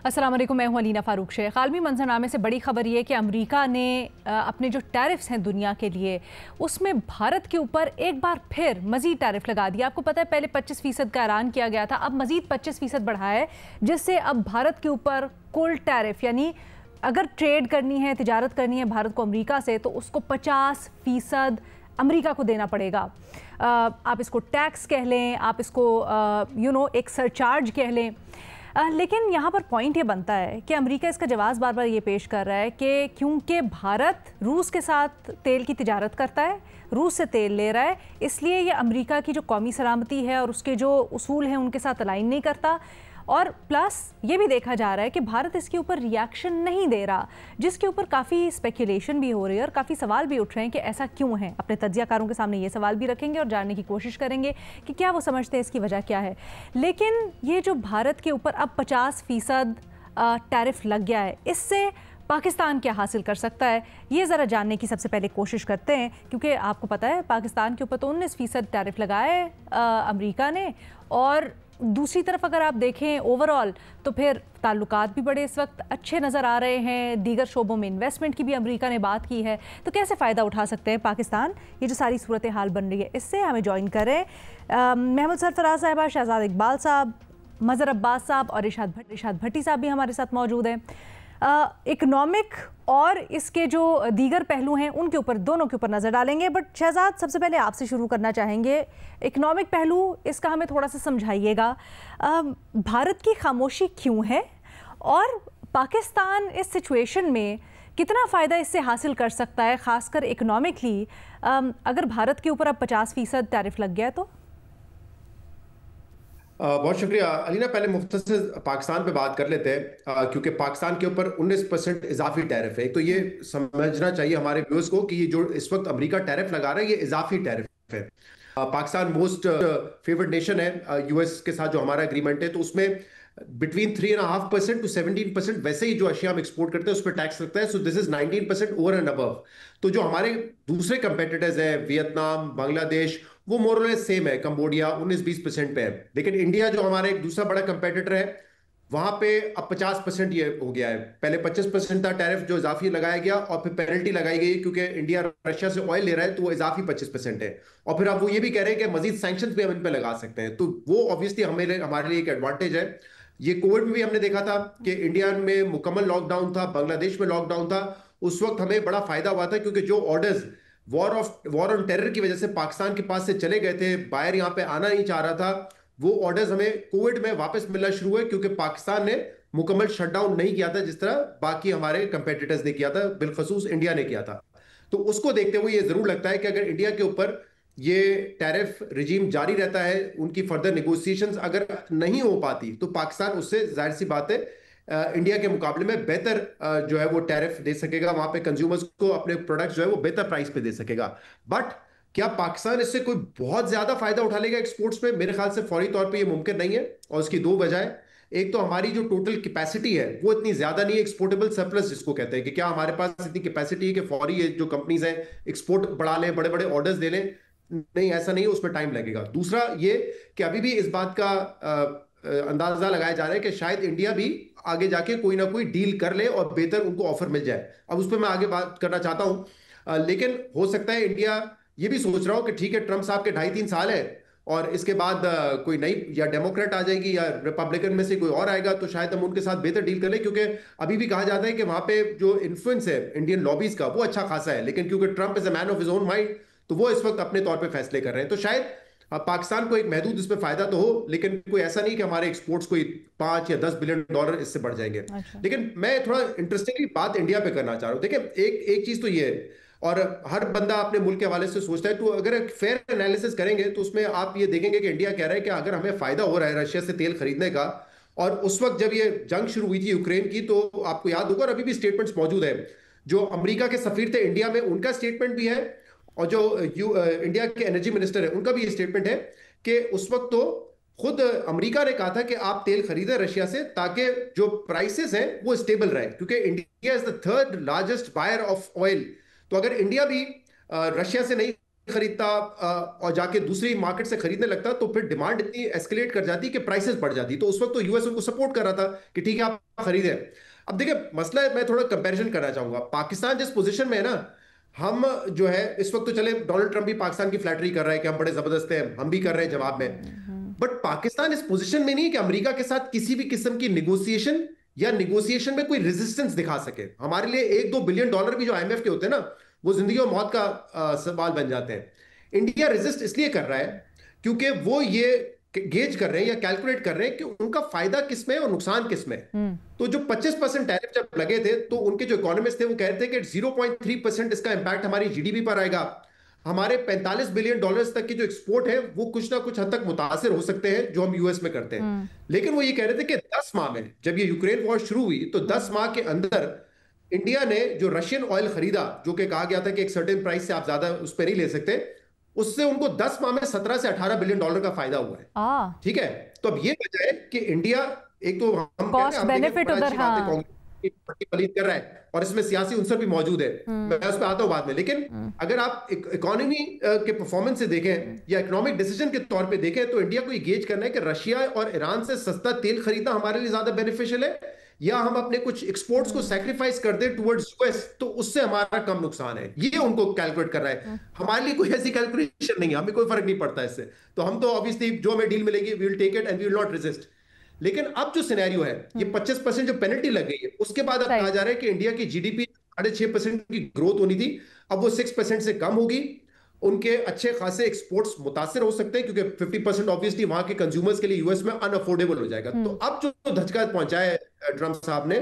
अस्सलाम वालेकुम, मैं हूं अलीना फारूक शेख। आलमी मंजरनामे से बड़ी खबर ये है कि अमेरिका ने अपने जो टैरिफ्स हैं दुनिया के लिए, उसमें भारत के ऊपर एक बार फिर मजीद टैरिफ लगा दिया। आपको पता है पहले 25% का ऐलान किया गया था, अब मजीद 25% बढ़ाया है, जिससे अब भारत के ऊपर कुल टैरिफ यानी अगर ट्रेड करनी है, तिजारत करनी है भारत को अमेरिका से, तो उसको 50% अमेरिका को देना पड़ेगा। आप इसको टैक्स कह लें, आप इसको एक सरचार्ज कह लें, लेकिन यहाँ पर पॉइंट ये बनता है कि अमेरिका इसका जवाब बार बार ये पेश कर रहा है कि क्योंकि भारत रूस के साथ तेल की तिजारत करता है, रूस से तेल ले रहा है, इसलिए ये अमेरिका की जो कौमी सलामती है और उसके जो उसूल हैं उनके साथ अलाइन नहीं करता। और प्लस ये भी देखा जा रहा है कि भारत इसके ऊपर रिएक्शन नहीं दे रहा, जिसके ऊपर काफ़ी स्पेकुलेशन भी हो रही है और काफ़ी सवाल भी उठ रहे हैं कि ऐसा क्यों है। अपने तज्जियाकारों के सामने ये सवाल भी रखेंगे और जानने की कोशिश करेंगे कि क्या वो समझते हैं इसकी वजह क्या है। लेकिन ये जो भारत के ऊपर अब 50% टैरिफ लग गया है, इससे पाकिस्तान क्या हासिल कर सकता है, ये ज़रा जानने की सबसे पहले कोशिश करते हैं। क्योंकि आपको पता है पाकिस्तान के ऊपर तो 19% टैरिफ लगाया है अमेरिका ने, और दूसरी तरफ अगर आप देखें ओवरऑल तो फिर ताल्लुकात भी बड़े इस वक्त अच्छे नज़र आ रहे हैं। दीगर शोबों में इन्वेस्टमेंट की भी अमेरिका ने बात की है, तो कैसे फ़ायदा उठा सकते हैं पाकिस्तान, ये जो सारी सूरत हाल बन रही है इससे। हमें ज्वाइन करें महमूद सरफराज साहबा, शहजाद इकबाल साहब, मज़हर अब्बास साहब और इरशाद भट्टी साहब भी हमारे साथ मौजूद हैं। इकनॉमिक और इसके जो दीगर पहलू हैं उनके ऊपर, दोनों के ऊपर नज़र डालेंगे। बट शहजाद, सबसे पहले आपसे शुरू करना चाहेंगे, इकनॉमिक पहलू इसका हमें थोड़ा सा समझाइएगा। भारत की खामोशी क्यों है और पाकिस्तान इस सिचुएशन में कितना फ़ायदा इससे हासिल कर सकता है, ख़ासकर इकनॉमिकली, अगर भारत के ऊपर अब 50% टैरिफ लग गया तो? बहुत शुक्रिया अलीना। पहले मुख्तसर पाकिस्तान पे बात कर लेते हैं, क्योंकि पाकिस्तान के ऊपर 19% इजाफी टैरिफ है। तो ये समझना चाहिए हमारे व्यूअर्स को कि ये जो इस वक्त अमेरिका टैरिफ लगा रहा है ये इजाफी टैरिफ है। पाकिस्तान मोस्ट फेवर्ड नेशन है यूएस के साथ जो हमारा एग्रीमेंट है, तो उसमें बिटवीन 3.5% टू 17% वैसे ही जो अशिया हम एक्सपोर्ट करते हैं उस पर टैक्स लगता है। So this is 19% over and above. तो जो हमारे दूसरे कंपेटिटर्स हैं, वियतनाम, बांग्लादेश, वो मोरलेस सेम है। कंबोडिया 19-20% पे है। लेकिन इंडिया जो हमारा एक दूसरा बड़ा कंपेटिटर है, वहां पे अब 50% ये हो गया है। पहले 25% था टैरिफ जो इजाफी लगाया गया, और फिर पेनल्टी लगाई गई क्योंकि इंडिया रशिया से ऑयल ले रहा है, तो वो इजाफी 25% है। और फिर अब वो ये भी कह रहे हैं कि मजीद सैंक्शंस भी हम इन पे लगा सकते हैं। तो वो ऑब्वियसली हमारे लिए एक एडवांटेज है। ये कोविड में भी हमने देखा था कि इंडिया में मुकम्मल लॉकडाउन था, बांग्लादेश में लॉकडाउन था। उस वक्त हमें बड़ा फायदा हुआ था क्योंकि जो ऑर्डर्स वॉर ऑन टेरर की वजह से पाकिस्तान के पास से चले गए थे, बायर यहां पे आना नहीं चाह रहा था, वो ऑर्डर्स हमें कोविड में वापस मिलना शुरू हुए क्योंकि पाकिस्तान ने मुकम्मल शटडाउन नहीं किया था जिस तरह बाकी हमारे कंपेटिटर्स ने किया था, बिलखसूस इंडिया ने किया था। तो उसको देखते हुए ये जरूर लगता है कि अगर इंडिया के ऊपर ये टैरिफ रिजीम जारी रहता है, उनकी फर्दर नेगोशिएशंस अगर नहीं हो पाती, तो पाकिस्तान उससे जाहिर सी बात है इंडिया के मुकाबले में बेहतर जो है वो टैरिफ दे सकेगा। वहां पे कंज्यूमर्स को अपने प्रोडक्ट्स जो है वो बेहतर प्राइस पे दे सकेगा। बट क्या पाकिस्तान इससे कोई बहुत ज्यादा फायदा उठा लेगा एक्सपोर्ट्स में? मेरे ख्याल से फौरी तौर पे ये मुमकिन नहीं है, और उसकी दो वजह है। एक तो हमारी जो टोटल कैपेसिटी है वो इतनी ज्यादा नहीं है, एक्सपोर्टेबल सरप्लस जिसको कहते हैं, कि क्या हमारे पास इतनी कैपेसिटी है कि फौरी ये जो कंपनीज हैं एक्सपोर्ट बढ़ा लें, बड़े बड़े ऑर्डर्स दे लें? नहीं, ऐसा नहीं है, उसमें टाइम लगेगा। दूसरा ये कि अभी भी इस बात का अंदाजा लगाया जा रहा है कि शायद इंडिया भी आगे जाके कोई ना कोई डील कर ले और बेहतर उनको ऑफर मिल जाए। अब उस पर मैं आगे बात करना चाहता हूं, लेकिन हो सकता है इंडिया ये भी सोच रहा हो कि ठीक है, ट्रंप साहब के 2.5-3 साल है और इसके बाद कोई नई या डेमोक्रेट आ जाएगी या रिपब्लिकन में से कोई और आएगा, तो शायद हम उनके साथ बेहतर डील कर लें। क्योंकि अभी भी कहा जाता है कि वहां पे जो इन्फ्लुएंस है इंडियन लॉबीज का वो अच्छा खासा है, लेकिन क्योंकि Trump is a man of his own mind, तो वो इस वक्त अपने तौर पर फैसले कर रहे हैं। तो शायद पाकिस्तान को एक महदूद इसमें फायदा तो हो, लेकिन कोई ऐसा नहीं कि हमारे एक्सपोर्ट्स कोई 5 या 10 बिलियन डॉलर इससे बढ़ जाएंगे। अच्छा। लेकिन मैं थोड़ा इंटरेस्टिंगली बात इंडिया पे करना चाह रहा हूं। देखिए, एक चीज तो ये है, और हर बंदा अपने मुल्क के हवाले से सोचता है, तो अगर एक फेयर एनालिसिस करेंगे तो उसमें आप ये देखेंगे कि इंडिया कह रहा है कि अगर हमें फायदा हो रहा है रशिया से तेल खरीदने का, और उस वक्त जब ये जंग शुरू हुई थी यूक्रेन की, तो आपको याद होगा, और अभी भी स्टेटमेंट्स मौजूद है, जो अमेरिका के सफीर थे इंडिया में उनका स्टेटमेंट भी है, और जो इंडिया के एनर्जी मिनिस्टर है उनका भी ये स्टेटमेंट है कि उस वक्त तो खुद अमेरिका ने कहा था कि आप तेल खरीदें रशिया से ताकि जो प्राइसेस हैं वो स्टेबल रहे, क्योंकि India is the third largest buyer of oil. तो अगर इंडिया भी रशिया से नहीं खरीदता और जाके दूसरी मार्केट से खरीदने लगता, तो फिर डिमांड इतनी एस्केलेट कर जाती कि प्राइसेस बढ़ जाती। तो उस वक्त तो यूएस उनको सपोर्ट कर रहा था कि ठीक है आप खरीदें। अब देखिए मसला है, मैं थोड़ा कंपैरिजन करना चाहूंगा। पाकिस्तान जिस पोजीशन में है ना, हम जो है इस वक्त, तो चले डोनाल्ड ट्रंप भी पाकिस्तान की फ्लैटरी कर रहा है कि हम बड़े जबरदस्त हैं, हम भी कर रहे हैं जवाब में। बट पाकिस्तान इस पोजीशन में नहीं है कि अमेरिका के साथ किसी भी किस्म की निगोसिएशन या निगोसिएशन में कोई रेजिस्टेंस दिखा सके। हमारे लिए $1-2 बिलियन भी जो आईएमएफ के होते हैं ना, वो जिंदगी और मौत का सवाल बन जाते हैं। इंडिया रेजिस्ट इसलिए कर रहा है क्योंकि वो ये गेज कर रहे हैं या कैलकुलेट कर रहे हैं कि उनका फायदा किसमें है और नुकसान किसमें है। तो जो 25% टैरिफ जब लगे थे, तो उनके जो इकोनॉमिस्ट थे वो कह रहे थे कि 0.3% इसका इंपैक्ट हमारी जीडीपी पर आएगा। हमारे $45 बिलियन तक की जो एक्सपोर्ट है वो कुछ ना कुछ हद तक मुतासिर हो सकते हैं जो हम यूएस में करते हैं। लेकिन वो ये कह रहे थे कि 10 माह में, जब ये यूक्रेन वॉर शुरू हुई, तो 10 माह के अंदर इंडिया ने जो रशियन ऑयल खरीदा, जो कि कहा गया था कि एक सर्टेन प्राइस से आप ज्यादा उस पर नहीं ले सकते, उससे उनको 10 माह में 17 से $18 बिलियन का फायदा हुआ है। ठीक है, तो अब ये वजह है कि इंडिया, एक तो हम कहते हैं कॉस्ट बेनिफिट उधर, हाँ, कांग्रेस कर रहा है और इसमें सियासी उनसर भी मौजूद है, मैं उस पर आता हूं बाद में। लेकिन अगर आप इकोनॉमी के परफॉर्मेंस से देखें या इकोनॉमिक डिसीजन के तौर पे देखें, तो इंडिया को ये गेज करना है कि रशिया और ईरान से सस्ता तेल खरीदना हमारे लिए ज्यादा बेनिफिशियल है, या हम अपने कुछ एक्सपोर्ट्स को सैक्रिफाइस कर दे टुवर्ड्स यूएस, तो उससे हमारा कम नुकसान है। ये उनको कैलकुलेट कर रहा है। हमारे लिए कोई ऐसी कैलकुलेशन नहीं है, हमें कोई फर्क नहीं पड़ता इससे। तो हम तो ऑब्वियसली जो हमें डील मिलेगी we will take it and we will not resist. लेकिन अब जो सिनेरियो है, ये 25% जो पेनल्टी लग गई है, उसके बाद अब कहा जा रहा है कि इंडिया की जीडीपी 6.5% की ग्रोथ होनी थी, अब वो 6% से कम होगी। उनके अच्छे खासे एक्सपोर्ट्स मुतासिर हो सकते हैं क्योंकि 50% ऑब्वियसली वहां के कंज्यूमर्स के लिए यूएस में अनअफोर्डेबल हो जाएगा। तो अब जो धचका पहुंचा है ट्रंप साहब ने,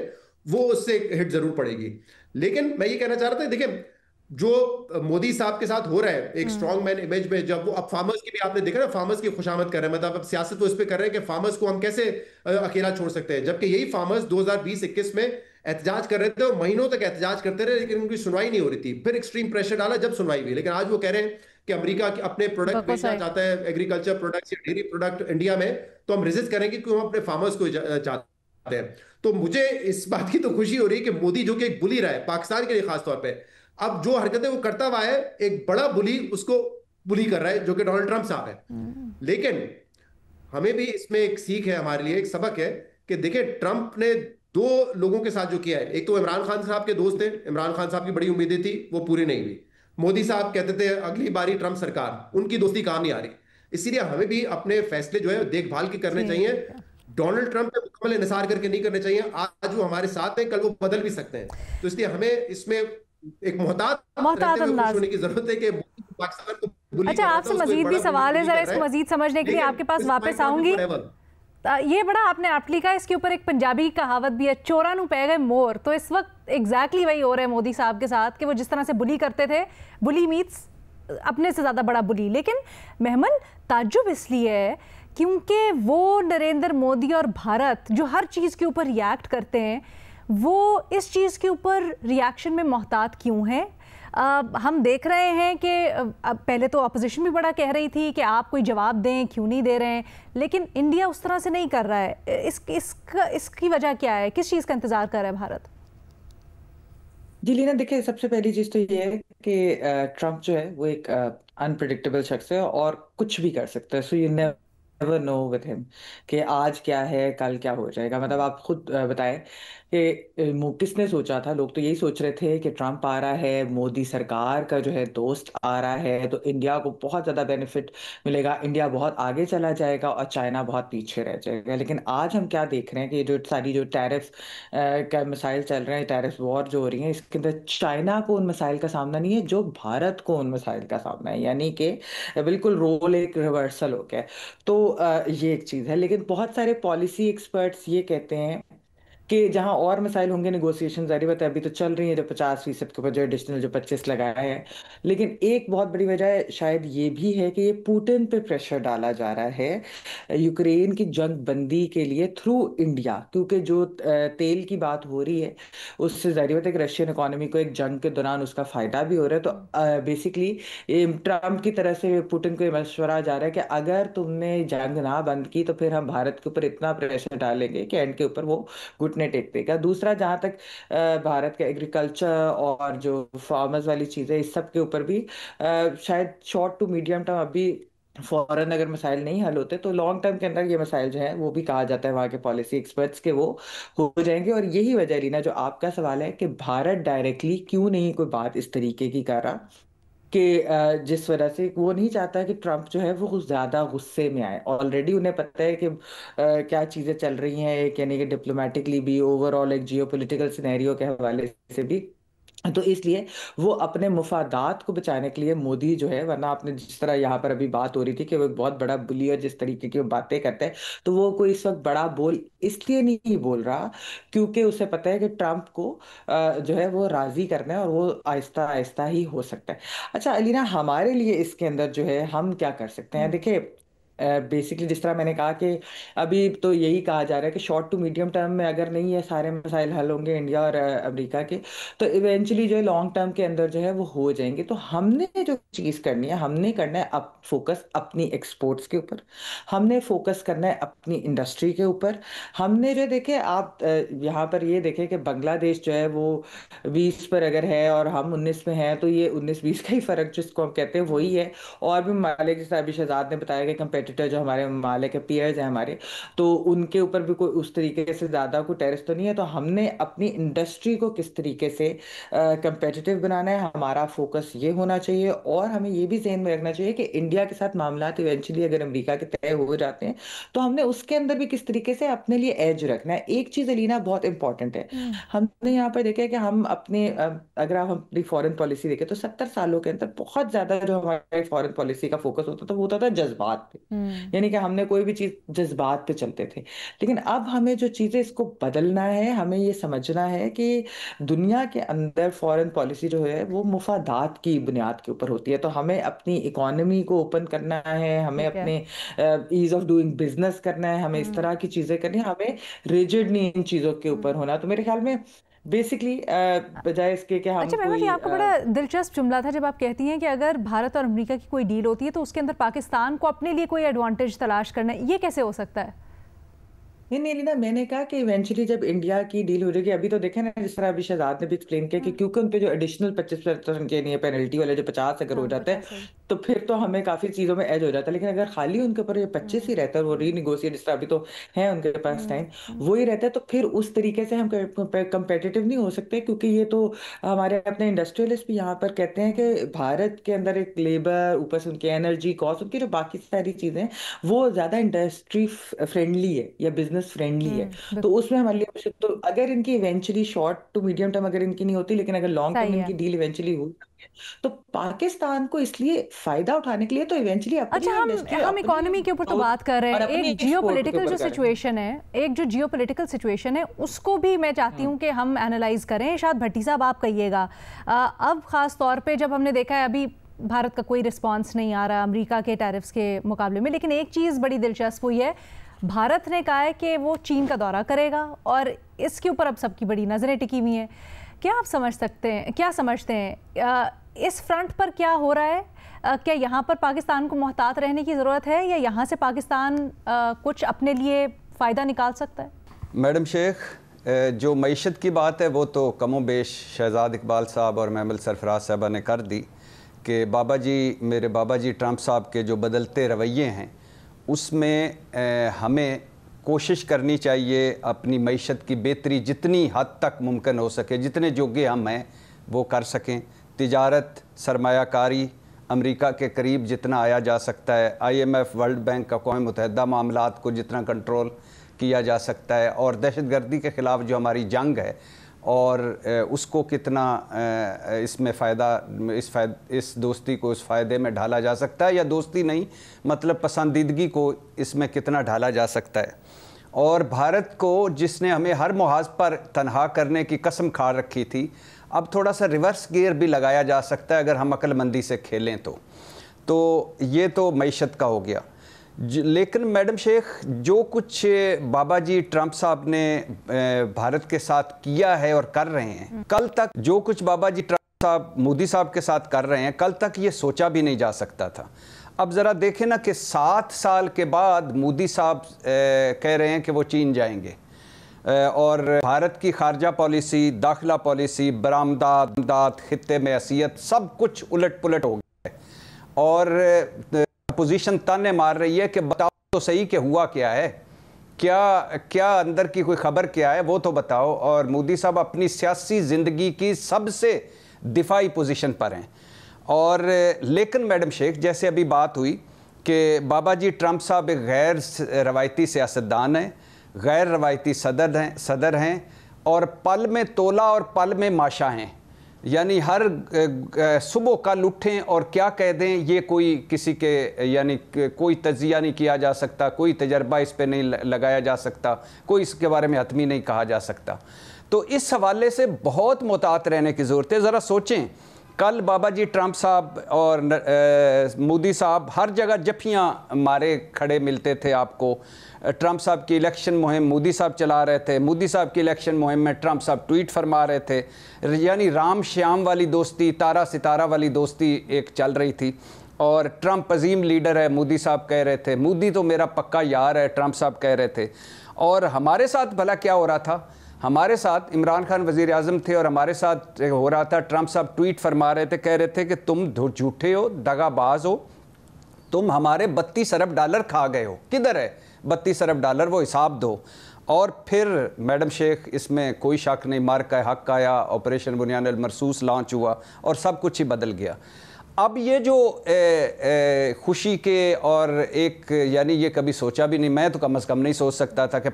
वो उससे हिट जरूर पड़ेगी। लेकिन मैं ये कहना चाह रहा था, देखिए जो मोदी साहब के साथ हो रहा है एक स्ट्रॉन्ग मैन इमेज में, जब वो अब फार्मर्स की भी आपने देखा ना, फार्मर्स की खुशामद कर रहे हैं, मतलब अब सियासत तो इस पे कर रहे हैं कि फार्मर्स को हम कैसे अकेला छोड़ सकते हैं, जबकि यही फार्मर्स 2020-21 में एहतजाज कर रहे थे और महीनों तक एहतजाज करते रहे, लेकिन उनकी सुनवाई नहीं हो रही थी। फिर एक्सट्रीम प्रेशर डाला जब सुनवाई हुई, लेकिन आज वो कह रहे हैं कि अमेरिका अपने प्रोडक्ट बेचना चाहता है, एग्रीकल्चर प्रोडक्ट्स या डेयरी प्रोडक्ट इंडिया में, तो हम रेजिस्ट करेंगे क्योंकि हम अपने फार्मर्स को चाहते हैं। तो मुझे इस बात की तो खुशी हो रही है कि मोदी, जो कि एक बुली रहा है पाकिस्तान के लिए खासतौर पर, अब जो हरकतें वो करता हुआ है, एक बड़ा बुली उसको बुली कर रहा है, जो कि डोनाल्ड ट्रंप साहब है। लेकिन हमें भी इसमें एक सीख है, हमारे लिए एक सबक है कि देखिए ट्रंप ने दो लोगों के साथ जो किया है, एक तो इमरान खान साहब के दोस्त थे, इमरान खान साहब की बड़ी उम्मीदें थी, वो पूरी नहीं हुई। मोदी साहब कहते थे अगली बारी ट्रंप सरकार, उनकी दोस्ती काम नहीं आ रही। इसीलिए हमें भी अपने फैसले जो है देखभाल के करने चाहिए। डोनाल्ड ट्रंप पे मुकम्मल इंसार करके नहीं करने चाहिए। आज वो हमारे साथ हैं, कल वो बदल भी सकते हैं। तो इसलिए हमें इसमें एक मोहतात अंदाज होने की जरूरत है कि पाकिस्तान को बुली। अच्छा, आपसे मजीद भी सवाल है, जरा इसको मजीद समझने के लिए आपके पास वापस आऊंगी। ये बड़ा आपने एप्ट लिखा है, इसके ऊपर एक पंजाबी कहावत भी है, चोरा नू पै गए मोर। तो इस वक्त एग्जैक्टली वही हो रहा है मोदी साहब के साथ कि वो जिस तरह से बुली करते थे, बुली मीट्स अपने से ज़्यादा बड़ा बुली। लेकिन मेहमन, ताज्जुब इसलिए है क्योंकि वो नरेंद्र मोदी और भारत जो हर चीज़ के ऊपर रिएक्ट करते हैं, वो इस चीज़ के ऊपर रिएक्शन में मोहतात क्यों हैं? हम देख रहे हैं कि पहले तो अपोजिशन भी बड़ा कह रही थी कि आप कोई जवाब दें, क्यों नहीं दे रहे हैं, लेकिन इंडिया उस तरह से नहीं कर रहा है। इसकी वजह क्या है? किस चीज़ का इंतज़ार कर रहा है भारत? जी लीना, देखिए सबसे पहली चीज़ तो ये है कि ट्रंप जो है वो एक अनप्रिडिक्टेबल शख्स है और कुछ भी कर सकता है। So you never know with him कि आज क्या है कल क्या हो जाएगा। मतलब आप खुद बताएं कि किसने सोचा था, लोग तो यही सोच रहे थे कि ट्रंप आ रहा है, मोदी सरकार का जो है दोस्त आ रहा है, तो इंडिया को बहुत ज़्यादा बेनिफिट मिलेगा, इंडिया बहुत आगे चला जाएगा और चाइना बहुत पीछे रह जाएगा। लेकिन आज हम क्या देख रहे हैं कि जो सारी जो टैरिफ का मिसाइल चल रहे हैं, टैरिफ वॉर जो हो रही है, इसके अंदर चाइना को उन मिसाइल का सामना नहीं है जो भारत को उन मिसाइल का सामना है, यानी कि बिल्कुल रोल एक रिवर्सल हो गया। तो ये एक चीज़ है। लेकिन बहुत सारे पॉलिसी एक्सपर्ट्स ये कहते हैं कि जहां और मिसाइल होंगे, नेगोशिएशन जारी बात है अभी तो चल रही है, जो 50% के ऊपर जो एडिशनल जो 25 लगाया है। लेकिन एक बहुत बड़ी वजह शायद ये भी है कि ये पुतिन पे प्रेशर डाला जा रहा है यूक्रेन की जंग बंदी के लिए थ्रू इंडिया, क्योंकि जो तेल की बात हो रही है उससे जारी बात है कि रशियन इकोनॉमी को एक जंग के दौरान उसका फायदा भी हो रहा है। तो बेसिकली ट्रंप की तरह से पुतिन को ये मशवरा जा रहा है कि अगर तुमने जंग ना बंद की तो फिर हम भारत के ऊपर इतना प्रेशर डालेंगे कि एंड के ऊपर वो घुटने अपने टेक देगा। दूसरा, जहाँ तक भारत का एग्रीकल्चर और जो फार्मर्स वाली चीज़ें, इस सब के ऊपर भी शायद शॉर्ट टू मीडियम टर्म अभी फौरन अगर मसाइल नहीं हल होते तो लॉन्ग टर्म के अंदर ये मसाइल जो है वो भी कहा जाता है वहाँ के पॉलिसी एक्सपर्ट्स के वो हो जाएंगे। और यही वजह है रीना, जो आपका सवाल है कि भारत डायरेक्टली क्यों नहीं कोई बात इस तरीके की कर रहा, कि जिस वजह से वो नहीं चाहता कि ट्रम्प जो है वो कुछ ज्यादा गुस्से में आए। ऑलरेडी उन्हें पता है कि क्या चीजें चल रही हैं, एक यानी कि डिप्लोमेटिकली भी, ओवरऑल एक जियो पोलिटिकल सिनेरियो के हवाले से भी। तो इसलिए वो अपने मुफादात को बचाने के लिए मोदी जो है, वरना आपने जिस तरह यहाँ पर अभी बात हो रही थी कि वो एक बहुत बड़ा बुली और जिस तरीके की वो बातें करते हैं, तो वो कोई इस वक्त बड़ा बोल इसलिए नहीं बोल रहा क्योंकि उसे पता है कि ट्रम्प को जो है वो राजी करना है और वो आहिस्ता आहिस्ता ही हो सकता है। अच्छा अलीना, हमारे लिए इसके अंदर जो है हम क्या कर सकते हैं? देखिए, बेसिकली जिस तरह मैंने कहा कि अभी तो यही कहा जा रहा है कि शॉर्ट टू मीडियम टर्म में अगर नहीं ये सारे मसाइल हल होंगे इंडिया और अमेरिका के, तो इवेंचुअली जो है लॉन्ग टर्म के अंदर जो है वो हो जाएंगे। तो हमने जो चीज़ करनी है, हमने करना है अब फोकस अपनी एक्सपोर्ट्स के ऊपर, हमने फोकस करना है अपनी इंडस्ट्री के ऊपर। हमने जो देखे, आप यहाँ पर ये देखें कि बांग्लादेश जो है वो 20 पर अगर है और हम 19 में हैं, तो ये 19-20 का ही फर्क जिसको हम कहते हैं वही है। और भी ममालिक, जैसे अभी शहजाद ने बताया कि कंपेटिटर जो हमारे ममालिक के पीयर्स हैं हमारे, तो उनके ऊपर भी कोई उस तरीके से ज़्यादा कोई टेरिस तो नहीं है। तो हमने अपनी इंडस्ट्री को किस तरीके से कंपेटिटिव बनाना है, हमारा फोकस ये होना चाहिए। और हमें ये भी ज़हन में रखना चाहिए कि इंडिया के साथ मामला इवेंचुअली अगर अमेरिका के तय हो जाते हैं, तो हमने उसके अंदर भी किस तरीके से अपने लिए एज रखना है। एक चीज़ अलीना बहुत इंपॉर्टेंट है, हमने यहाँ पर देखा है कि हम अपने अगर आप अपनी फॉरेन पॉलिसी देखें तो 70 सालों के अंदर बहुत ज्यादा जो हमारे फॉरेन पॉलिसी का फोकस होता था वो होता था जज्बात पे, यानी कि हमने कोई भी चीज जज्बात पे चलते थे। लेकिन अब हमें जो चीजें, इसको बदलना है, हमें ये समझना है कि दुनिया के अंदर फॉरेन पॉलिसी जो है वो मुफादात की बुनियाद के ऊपर होती है। तो हमें अपनी इकोनॉमी को ओपन करना है, हमें ठीक है। अपने ईज ऑफ डूइंग बिजनेस करना है, हमें इस तरह की चीजें करनी है, हमें रिजिड नहीं इन चीजों के ऊपर होना। तो मेरे ख्याल में बेसिकली बजाय इसके कि हम अच्छा महमूद, ये कोई आपका बड़ा दिलचस्प जुमला था जब आप कहती हैं कि अगर भारत और अमेरिका की कोई डील होती है तो उसके अंदर पाकिस्तान को अपने लिए कोई एडवांटेज तलाश करना है। ये कैसे हो सकता है? नहीं लीना, मैंने कहा कि इवेंचुअली जब इंडिया की डील हो जाएगी, अभी तो देखे ना जिस तरह अभी शहजाद ने भी एक्सप्लेन किया कि क्योंकि उन पे जो एडिशनल 25% के नहीं है पेनल्टी वाले, जो 50 अगर हो जाता है 50 है। तो फिर तो हमें काफी चीजों में एज हो जाता है। लेकिन अगर खाली उनके ऊपर ये 25 ही रहता है, वो रीनिगोशिएट जिस तरह अभी तो है उनके पास टाइम, वो ही रहता है, तो फिर उस तरीके से हम कंपेटिटिव नहीं हो सकते। क्योंकि ये तो हमारे अपने इंडस्ट्रियलिस्ट भी यहाँ पर कहते हैं कि भारत के अंदर एक लेबर, ऊपर से उनकी एनर्जी कॉस्ट, उनकी जो बाकी सारी चीजें, वो ज्यादा इंडस्ट्री फ्रेंडली है या बिजनेस फ्रेंडली है। तो बिल्कुल उसमें हमारे लिए, तो अगर इनकी eventually short to medium term अगर इनकी नहीं होती, लेकिन अगर लॉन्ग टर्म सही है। इनकी डील इवेंचुअली हुई, तो पाकिस्तान को इसलिए फायदा उठाने के लिए तो इवेंचुअली अच्छा, अपनी इंडस्ट्री, हम अपनी इकोनॉमी के ऊपर तो बात कर रहे और हैं, अपनी एक एक्सपोर्ट के जियोपॉलिटिकल ऊपर जो कर रहे हैं। सिचुएशन है, एक जो जियोपॉलिटिकल सिचुएशन है उसको भी मैं चाहती हूँ कि हम एनालाइज करें। शायद भट्टी साहब आप कहिएगा, अब खास तौर पे जब हमने देखा है अभी भारत का कोई रिस्पॉन्स नहीं आ रहा अमेरिका के टैरिफ्स के मुकाबले में, लेकिन एक चीज़ बड़ी दिलचस्प हुई है, भारत ने कहा है कि वो चीन का दौरा करेगा और इसके ऊपर अब सबकी बड़ी नज़रें टिकी हुई हैं। क्या आप समझ सकते हैं, क्या समझते हैं इस फ्रंट पर क्या हो रहा है? क्या यहाँ पर पाकिस्तान को मोहतात रहने की ज़रूरत है या यहाँ से पाकिस्तान कुछ अपने लिए फ़ायदा निकाल सकता है? मैडम शेख, जो मईशत की बात है वो तो कमोबेश शहजाद इकबाल साहब और महमल सरफराज साहबा ने कर दी कि बाबा जी, मेरे बाबा जी ट्रंप साहब के जो बदलते रवैये हैं उसमें हमें कोशिश करनी चाहिए अपनी मईशत की बेहतरी जितनी हद तक मुमकिन हो सके, जितने जोगे हम हैं वो कर सकें। तिजारत, सरमायाकारी अमेरिका के करीब जितना आया जा सकता है, IMF, वर्ल्ड बैंक, अक़वाम मुत्तहिदा मामलात को जितना कंट्रोल किया जा सकता है, और दहशतगर्दी के ख़िलाफ़ जो हमारी जंग है और उसको कितना इसमें फ़ायदा, इस दोस्ती को इस फ़ायदे में ढाला जा सकता है, या दोस्ती नहीं मतलब पसंदीदगी को इसमें कितना ढाला जा सकता है। और भारत को जिसने हमें हर मुहाज पर तनहा करने की कसम खा रखी थी, अब थोड़ा सा रिवर्स गियर भी लगाया जा सकता है अगर हम अक्लमंदी से खेलें तो ये तो मईशत का हो गया। लेकिन मैडम शेख, जो कुछ बाबा जी ट्रंप साहब ने भारत के साथ किया है और कर रहे हैं, कल तक जो कुछ बाबा जी ट्रंप साहब मोदी साहब के साथ कर रहे हैं, कल तक ये सोचा भी नहीं जा सकता था। अब ज़रा देखें ना कि 7 साल के बाद मोदी साहब कह रहे हैं कि वो चीन जाएंगे। और भारत की खारजा पॉलिसी, दाखिला पॉलिसी, बरामदात, खित्ते में हैसियत, सब कुछ उलट पुलट हो गया है। और अपोजिशन ताने मार रही है कि बताओ तो सही कि हुआ क्या है, क्या अंदर की कोई खबर क्या है वो तो बताओ। और मोदी साहब अपनी सियासी ज़िंदगी की सबसे दिफाई पोजीशन पर हैं। और लेकिन मैडम शेख, जैसे अभी बात हुई कि बाबा जी ट्रंप साहब एक गैर रवायती सियासतदान हैं, गैर रवायती सदर हैं और पल में तोला और पल में माशा हैं। यानी हर सुबह कल उठें और क्या कह दें, ये कोई किसी के यानी कोई तजिया नहीं किया जा सकता, कोई तजर्बा इस पे नहीं लगाया जा सकता, कोई इसके बारे में हतमी नहीं कहा जा सकता। तो इस हवाले से बहुत मुहतात रहने की ज़रूरत है। ज़रा सोचें, कल बाबा जी ट्रंप साहब और मोदी साहब हर जगह जफियाँ मारे खड़े मिलते थे आपको। ट्रंप साहब की इलेक्शन मुहिम मोदी साहब चला रहे थे, मोदी साहब की इलेक्शन मुहिम में ट्रंप साहब ट्वीट फरमा रहे थे। यानी राम श्याम वाली दोस्ती, तारा सितारा वाली दोस्ती एक चल रही थी। और ट्रंप अजीम लीडर है, मोदी साहब कह रहे थे, मोदी तो मेरा पक्का यार है, ट्रंप साहब कह रहे थे। और हमारे साथ भला क्या हो रहा था? हमारे साथ इमरान खान वज़ीर आज़म थे और हमारे साथ हो रहा था, ट्रंप साहब ट्वीट फरमा रहे थे, कह रहे थे कि तुम झूठे हो, दगाबाज हो, तुम हमारे 32 अरब डॉलर खा गए हो। किधर है 32 अरब डॉलर, वो हिसाब दो। और फिर मैडम शेख, इसमें कोई शक नहीं, मार का हक आया, ऑपरेशन बुनियान अल मरसूस लॉन्च हुआ और सब कुछ ही बदल गया। अब ये जो खुशी के और एक यानी ये कभी सोचा भी नहीं, मैं तो कम से कम नहीं सोच सकता था कि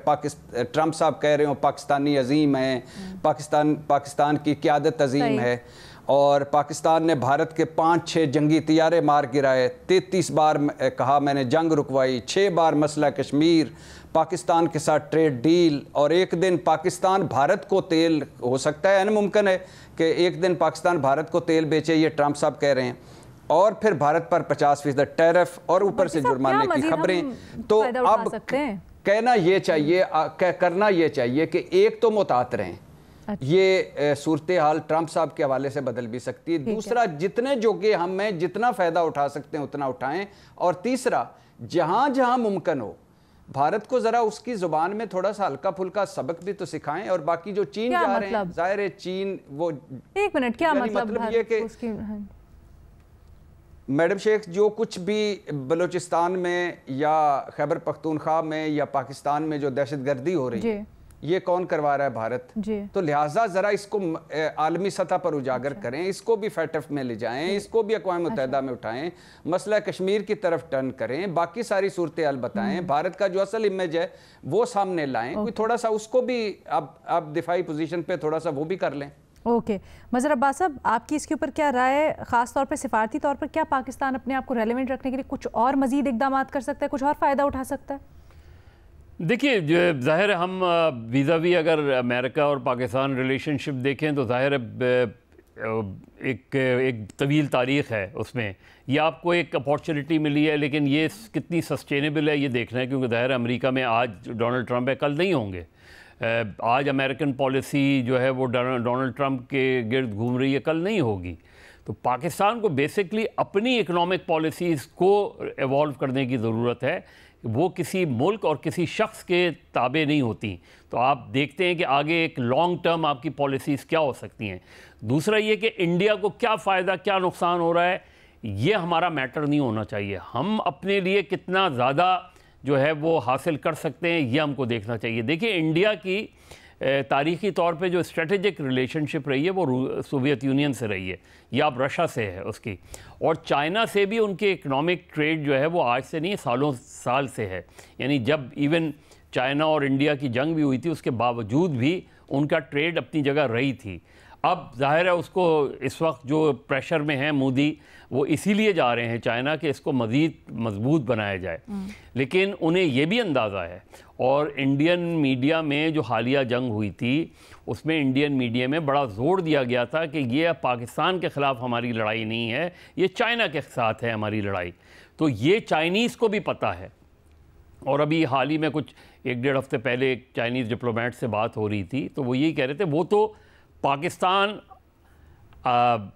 ट्रंप साहब कह रहे हो पाकिस्तानी अजीम है, पाकिस्तान की क़यादत अजीम है और पाकिस्तान ने भारत के 5-6 जंगी तियारे मार गिराए, 33 बार कहा मैंने जंग रुकवाई, 6 बार मसला कश्मीर, पाकिस्तान के साथ ट्रेड डील। और एक दिन पाकिस्तान भारत को तेल, हो सकता है मुमकिन है कि एक दिन पाकिस्तान भारत को तेल बेचे, ये ट्रंप साहब कह रहे हैं। और फिर भारत पर 50% टैरिफ और ऊपर से जुर्माने की खबरें। तो अब कहना ये चाहिए, करना ये चाहिए कि एक तो मुहतात रहें। ये सूरत हाल ट्रंप साहब के हवाले से बदल भी सकती है। दूसरा, जितने जोगे हम हैं, जितना फ़ायदा उठा सकते हैं उतना उठाएं। और तीसरा, जहाँ जहाँ मुमकिन हो भारत को ज़रा उसकी ज़ुबान में थोड़ा सा हल्का फुल्का सबक भी तो सिखाएं। और बाकी जो चीन जा रहे हैं, जाहिर है चीन वो, एक मिनट, क्या मतलब ये कि मैडम शेख, जो कुछ भी बलूचिस्तान में या खैबर पख्तूनख्वा में या पाकिस्तान में जो दहशतगर्दी हो रही है, ये कौन करवा रहा है? भारत। तो लिहाजा ज़रा इसको आलमी सतह पर उजागर करें, इसको भी फैटफ में ले जाएं, इसको भी अक़वाम मुत्तहिदा में उठाएं, मसला कश्मीर की तरफ टर्न करें, बाकी सारी सूरत हाल बताएं, भारत का जो असल इमेज है वो सामने लाएं। कोई थोड़ा सा उसको भी अब दिफाई पोजीशन पे थोड़ा सा वो भी कर लें। ओके, मज़हर अब्बास साहब, आपकी इसके ऊपर क्या राय है? ख़ास तौर पे सिफारती तौर पर क्या पाकिस्तान अपने आप को रेलेवेंट रखने के लिए कुछ और मज़ीद इक़दाम कर सकता है, कुछ और फ़ायदा उठा सकता है? देखिए, ज़ाहिर हम वीज़ावी अगर अमेरिका और पाकिस्तान रिलेशनशिप देखें तो ज़ाहिर एक तवील तारीख़ है उसमें। ये आपको एक अपॉर्चुनिटी मिली है, लेकिन ये कितनी सस्टेनेबल है ये देखना है, क्योंकि ज़ाहिर अमेरिका में आज डोनाल्ड ट्रंप है, कल नहीं होंगे। आज अमेरिकन पॉलिसी जो है वो डोनाल्ड ट्रंप के गिर्द घूम रही है, कल नहीं होगी। तो पाकिस्तान को बेसिकली अपनी इकनॉमिक पॉलिसीज़ को एवॉल्व करने की ज़रूरत है। वो किसी मुल्क और किसी शख्स के ताबे नहीं होती। तो आप देखते हैं कि आगे एक लॉन्ग टर्म आपकी पॉलिसीज़ क्या हो सकती हैं। दूसरा ये कि इंडिया को क्या फ़ायदा क्या नुकसान हो रहा है, ये हमारा मैटर नहीं होना चाहिए। हम अपने लिए कितना ज़्यादा जो है वो हासिल कर सकते हैं, ये हमको देखना चाहिए। देखिए, इंडिया की तारीख़ी तौर पे जो स्ट्रेटेजिक रिलेशनशिप रही है वो सोवियत यूनियन से रही है, या अब रशिया से है उसकी, और चाइना से भी उनके इकनॉमिक ट्रेड जो है वो आज से नहीं, सालों साल से है। यानी जब इवन चाइना और इंडिया की जंग भी हुई थी, उसके बावजूद भी उनका ट्रेड अपनी जगह रही थी। अब जाहिर है उसको इस वक्त जो प्रेशर में है मोदी, वो इसीलिए जा रहे हैं चाइना कि इसको मज़ीद मजबूत बनाया जाए। लेकिन उन्हें ये भी अंदाज़ा है, और इंडियन मीडिया में जो हालिया जंग हुई थी उसमें इंडियन मीडिया में बड़ा ज़ोर दिया गया था कि ये पाकिस्तान के ख़िलाफ़ हमारी लड़ाई नहीं है, ये चाइना के साथ है हमारी लड़ाई। तो ये चाइनीज़ को भी पता है। और अभी हाल ही में कुछ 1-1.5 हफ्ते पहले एक चाइनीज़ डिप्लोमेट से बात हो रही थी, तो वो यही कह रहे थे वो तो पाकिस्तान,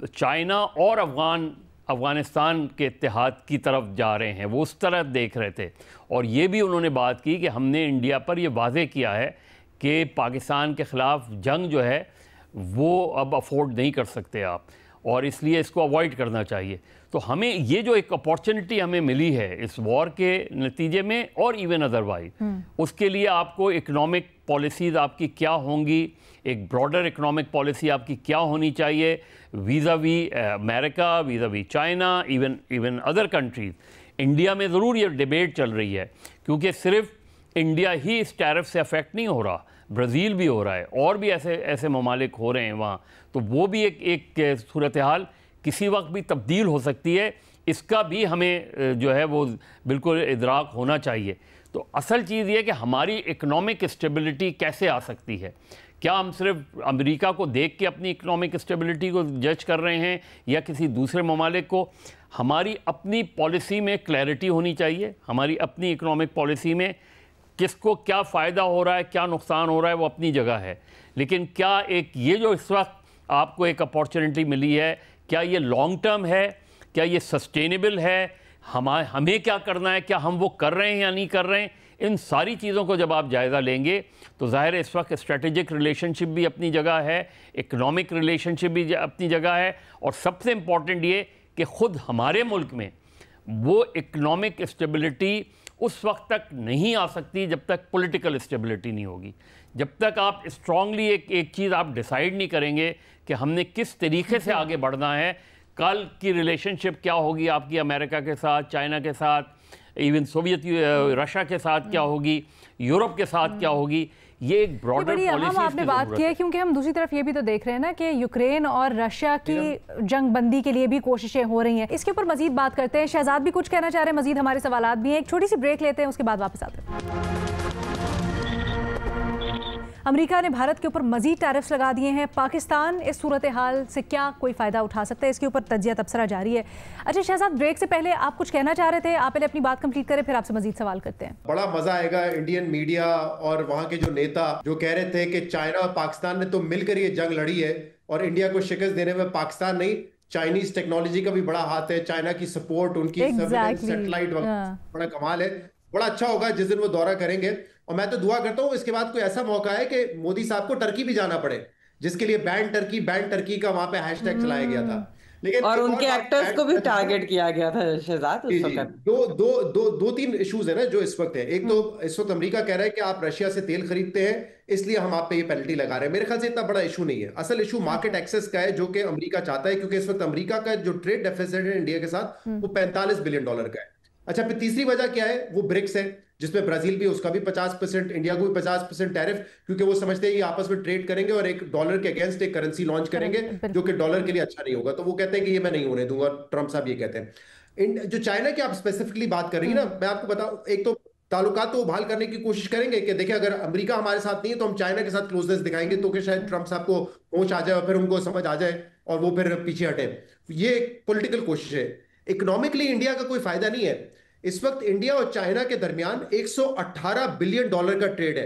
चाइना और अफ़गानिस्तान के इत्तेहाद की तरफ जा रहे हैं, वो उस तरह देख रहे थे। और ये भी उन्होंने बात की कि हमने इंडिया पर ये वाज़े किया है कि पाकिस्तान के ख़िलाफ़ जंग जो है वो अब अफोर्ड नहीं कर सकते आप, और इसलिए इसको अवॉइड करना चाहिए। तो हमें ये जो एक अपॉर्चुनिटी हमें मिली है इस वॉर के नतीजे में और इवन अदरवाइज, उसके लिए आपको इकोनॉमिक पॉलिसीज़ आपकी क्या होंगी, एक ब्रॉडर इकोनॉमिक पॉलिसी आपकी क्या होनी चाहिए vis-a-vis America, vis-a-vis China, even other countries. India में ज़रूर ये डिबेट चल रही है, क्योंकि सिर्फ इंडिया ही इस टैरिफ से अफेक्ट नहीं हो रहा, ब्राज़ील भी हो रहा है और भी ऐसे ममालिक हो रहे हैं वहाँ। तो वो भी एक सूरत हाल किसी वक्त भी तब्दील हो सकती है, इसका भी हमें जो है वो बिल्कुल इदराक होना चाहिए। तो असल चीज़ ये कि हमारी इकनॉमिक स्टेबिलिटी कैसे आ सकती है। क्या हम सिर्फ अमेरिका को देख के अपनी इकनॉमिक स्टेबिलिटी को जज कर रहे हैं या किसी दूसरे ममालिक को? हमारी अपनी पॉलिसी में क्लैरिटी होनी चाहिए, हमारी अपनी इकनॉमिक पॉलिसी में किसको क्या फ़ायदा हो रहा है, क्या नुकसान हो रहा है, वो अपनी जगह है। लेकिन क्या एक ये जो इस वक्त आपको एक अपॉर्चुनिटी मिली है, क्या ये लॉन्ग टर्म है, क्या ये सस्टेनेबल है, हमें क्या करना है, क्या हम वो कर रहे हैं या नहीं कर रहे हैं? इन सारी चीज़ों को जब आप जायज़ा लेंगे तो ज़ाहिर है इस वक्त स्ट्रेटेजिक रिलेशनशिप भी अपनी जगह है, इकनॉमिक रिलेशनशिप भी अपनी जगह है, और सबसे इम्पॉर्टेंट ये कि ख़ुद हमारे मुल्क में वो इकनॉमिक स्टेबिलिटी उस वक्त तक नहीं आ सकती जब तक पॉलिटिकल स्टेबिलिटी नहीं होगी। जब तक आप स्ट्रांगली एक चीज़ आप डिसाइड नहीं करेंगे कि हमने किस तरीके से आगे बढ़ना है, कल की रिलेशनशिप क्या होगी आपकी अमेरिका के साथ, चाइना के साथ, इवन सोवियत रशिया के साथ क्या होगी, यूरोप के साथ क्या होगी, ये एक ब्रॉडर पॉलिसी आपने बात की है। क्योंकि हम दूसरी तरफ ये भी तो देख रहे हैं ना कि यूक्रेन और रशिया की जंग बंदी के लिए भी कोशिशें हो रही हैं। इसके ऊपर मजीद बात करते हैं। शहजाद भी कुछ कहना चाह रहे हैं, मजीद हमारे सवालात भी हैं। एक छोटी सी ब्रेक लेते हैं, उसके बाद वापस आते हैं। अमेरिका ने भारत के ऊपर मजीद टैरिफ्स लगा दिए हैं। पाकिस्तान इस सूरत हाल से क्या कोई फ़ायदा उठा सकता है, इसके ऊपर तज्जिया तबसरा जारी है। अच्छा शहजाद, ब्रेक से पहले आप कुछ कहना चाह रहे थे, आप पहले अपनी बात कंप्लीट करें, फिर आपसे मजीद सवाल करते हैं। बड़ा मजा आएगा इंडियन मीडिया और वहां के जो नेता जो कह रहे थे कि चाइना और पाकिस्तान ने तो मिलकर ये जंग लड़ी है और इंडिया को शिकस्त देने में पाकिस्तान नहीं, चाइनीज टेक्नोलॉजी का भी बड़ा हाथ है, चाइना की सपोर्ट, उनकी सैटेलाइट बड़ा कमाल है। बड़ा अच्छा होगा जिस दिन वो दौरा करेंगे, और मैं तो दुआ करता हूं इसके बाद कोई ऐसा मौका है कि मोदी साहब को टर्की भी जाना पड़े, जिसके लिए बैन टर्की का वहां पे हैशटैग चलाया गया था। लेकिन और उनके एक्टर्स को भी टारगेट किया गया था शहजाद उस वक्त। दो तीन इश्यूज है ना जो इस वक्त है। एक तो इस वक्त अमेरिका कह रहा है कि आप रशिया से तेल खरीदते हैं इसलिए हम आप पे ये पेनल्टी लगा रहे हैं। मेरे ख्याल से इतना बड़ा इशू नहीं है। असल इशू मार्केट एक्सेस का है जो कि अमेरिका चाहता है, क्योंकि इस वक्त अमेरिका का जो ट्रेड डेफिसिट है इंडिया के साथ वो $45 बिलियन का है। अच्छा, फिर तीसरी वजह क्या है? वो ब्रिक्स है, जिसमें ब्राजील भी, उसका भी 50%, इंडिया को भी 50% टैरिफ, क्योंकि वो समझते हैं कि आपस में ट्रेड करेंगे और एक डॉलर के अगेंस्ट एक करेंसी लॉन्च करेंगे जो कि डॉलर के लिए अच्छा नहीं होगा। तो वो कहते हैं कि ये मैं नहीं होने दूंगा, ट्रंप साहब ये कहते हैं। जो चाइना की आप स्पेसिफिकली बात कर रही है ना, मैं आपको बताऊं, एक तो ताल्लुकात तो बहाल करने की कोशिश करेंगे कि देखिए अगर अमेरिका हमारे साथ नहीं है तो हम चाइना के साथ क्लोजनेस दिखाएंगे, तो कि शायद ट्रंप साहब को पहुंच आ जाए और फिर उनको समझ आ जाए और वो फिर पीछे हटे। ये एक पॉलिटिकल कोशिश है। इकोनॉमिकली इंडिया का कोई फायदा नहीं है। इस वक्त इंडिया और चाइना के दरमियान $118 बिलियन का ट्रेड है,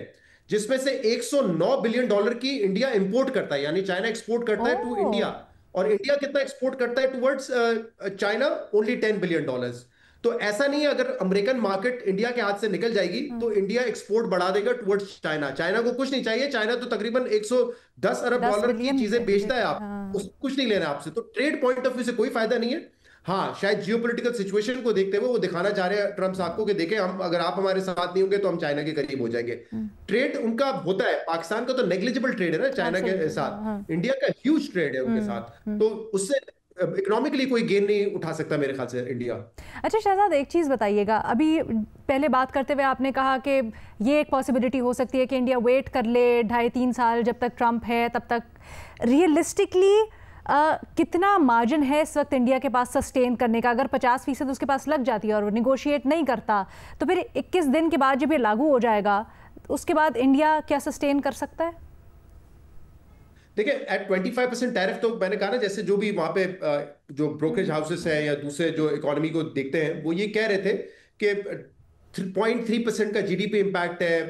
जिसमें से $109 बिलियन की इंडिया इंपोर्ट करता है, यानी चाइना एक्सपोर्ट करता है टू इंडिया, और इंडिया कितना एक्सपोर्ट करता है टुवर्ड्स चाइना? Only $10 billion. तो ऐसा नहीं है अगर अमेरिकन मार्केट इंडिया के हाथ से निकल जाएगी तो इंडिया एक्सपोर्ट बढ़ा देगा टुवर्ड्स चाइना। चाइना को कुछ नहीं चाहिए, चाइना तो तकरीबन $110 अरब की चीजें बेचता है, आप उसको कुछ नहीं लेना आपसे। तो ट्रेड पॉइंट ऑफ व्यू से कोई फायदा नहीं है। हाँ, शायद जियोपॉलिटिकल सिचुएशन को देखते हुए वो दिखाना चाह रहे हैं ट्रंप साहब को कि देखें हम अगर आप हमारे साथ नहीं होंगे तो हम चाइना के करीब हो जाएंगे। ट्रेड उनका होता है, पाकिस्तान का तो नेग्लिजिबल ट्रेड है ना चाइना के साथ, इंडिया का ह्यूज ट्रेड है उनके साथ, तो उससे इकोनॉमिकली कोई गेन नहीं उठा सकता मेरे ख्याल से इंडिया। अच्छा शहजाद, एक चीज़ बताइएगा, अभी पहले बात करते हुए आपने कहा कि ये एक पॉसिबिलिटी हो सकती है कि इंडिया वेट कर ले 2.5-3 साल जब तक ट्रंप है तब तक। रियलिस्टिकली कितना मार्जिन है इस वक्त इंडिया के पास सस्टेन करने का? अगर 50% उसके पास लग जाती है और वो निगोशिएट नहीं करता तो फिर 21 दिन के बाद जब ये लागू हो जाएगा उसके बाद इंडिया क्या सस्टेन कर सकता है? देखिए, एट 25% टैरिफ तो मैंने कहा ना, जैसे जो भी वहां पे जो ब्रोकरेज हाउसेस है या दूसरे जो इकोनॉमी को देखते हैं वो ये कह रहे थे कि 3.3% का जीडीपी इम्पैक्ट है,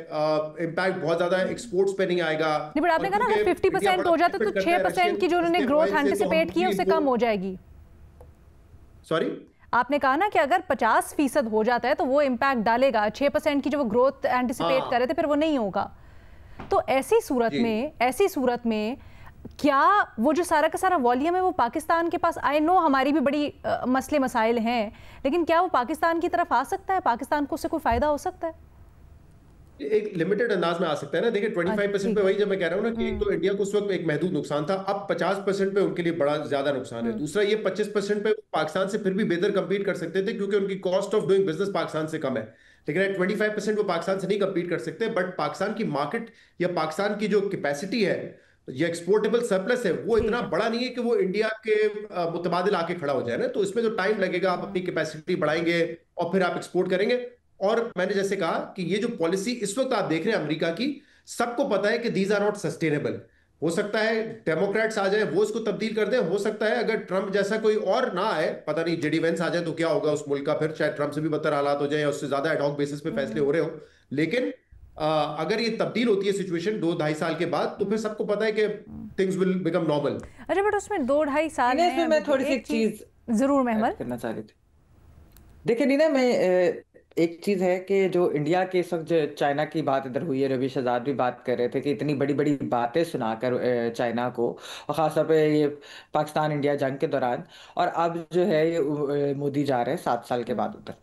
इम्पैक्ट बहुत ज्यादा एक्सपोर्ट्स पे नहीं आएगा। नहीं, बट आपने कहा ना अगर 50% हो जाता तो 6% की जो उन्होंने ग्रोथ एंटिसिपेट की है उससे कम हो जाएगी। सॉरी, आपने कहा ना कि अगर 50% हो जाता है तो वो इम्पैक्ट डालेगा, 6% की जो वो ग्रोथ एंटिसिपेट कर रहे थे फिर वो नहीं होगा। तो ऐसी सूरत में क्या वो जो सारा का सारा वॉल्यूम है वो पाकिस्तान के पास, आई नो हमारी भी बड़ी मसले मसाइल हैं, लेकिन क्या वो पाकिस्तान की तरफ आ सकता है? पाकिस्तान को उससे कोई फायदा हो सकता है? एक लिमिटेड अंदाज में आ सकता है ना। देखिए 25% पे, वही जब मैं कह रहा हूँ ना कि एक तो इंडिया को उस वक्त एक महदूद नुकसान था, अब 50% पे उनके लिए बड़ा ज्यादा नुकसान है। दूसरा ये 25% पे पाकिस्तान से फिर भी बेहतर कंपीट कर सकते थे क्योंकि उनकी cost of doing business Pakistan से कम है, लेकिन 25% वो पाकिस्तान से नहीं कंपीट कर सकते। बट पाकिस्तान की मार्केट या पाकिस्तान की जो कैपेसिटी है या एक्सपोर्टेबल सरप्लस है वो इतना बड़ा नहीं है कि वो इंडिया के मुतबादिल आके खड़ा हो जाए ना। तो इसमें जो टाइम लगेगा, आप अपनी कैपेसिटी बढ़ाएंगे और फिर आप एक्सपोर्ट करेंगे। और मैंने जैसे कहा कि ये जो पॉलिसी इस वक्त आप देख रहे हैं अमेरिका की, सबको पता है कि दीज आर नॉट सस्टेनेबल। हो सकता है डेमोक्रेट्स आ जाए वो इसको तब्दील कर दें, हो सकता है अगर ट्रंप जैसा कोई और ना आए, पता नहीं जेडी वेंस आ जाए तो क्या होगा उस मुल्क का, फिर शायद ट्रंप से भी बदतर हालात हो जाए या उससे ज्यादा एडहॉक बेसिस पे फैसले हो रहे हो। लेकिन अगर ये तब्दील होती है सिचुएशन 2-2.5 साल के बाद, तो फिर सबको पता है कि थिंग्स विल बिकम नॉर्मल। अच्छा, बट उसमें 2-2.5 साल में मैं थोड़ी सी चीज जरूर महमल करना चाह रही थी। देखिए नीना, मैं एक चीज है कि जो इंडिया के इस वक्त चाइना की बात इधर हुई है, रवि शहजाद भी बात कर रहे थे कि इतनी बड़ी बड़ी बातें सुनाकर चाइना को, और खासतौर पे ये पाकिस्तान इंडिया जंग के दौरान, और अब जो है ये मोदी जा रहे हैं 7 साल के बाद उधर।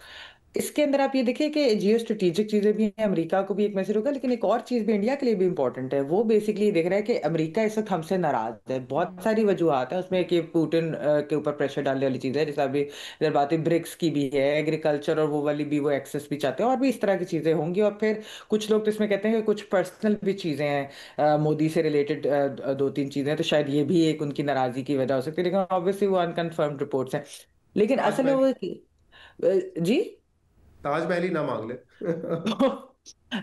इसके अंदर आप ये देखिए कि जियो स्ट्रेटेजिक चीजें भी हैं, अमेरिका को भी एक मैसेज होगा, लेकिन एक और चीज भी इंडिया के लिए भी इंपॉर्टेंट है। वो बेसिकली देख रहा है कि अमेरिका इस वक्त हमसे नाराज है। बहुत सारी वजूहत है उसमें कि पुतिन के ऊपर प्रेशर डालने वाली चीज है, जैसे अभी इधर बात ब्रिक्स की भी है, एग्रीकल्चर और वो वाली भी वो एक्सेस भी चाहते हैं, और भी इस तरह की चीजें होंगी। और फिर कुछ लोग तो इसमें कहते हैं कि कुछ पर्सनल भी चीजें हैं मोदी से रिलेटेड, 2-3 चीजें, तो शायद ये भी एक उनकी नाराजगी की वजह हो सकती है, लेकिन ऑब्वियसली वो अनकन्फर्म्ड रिपोर्ट्स हैं। लेकिन असल में वो जी ताजमहल ही ना मांग ले।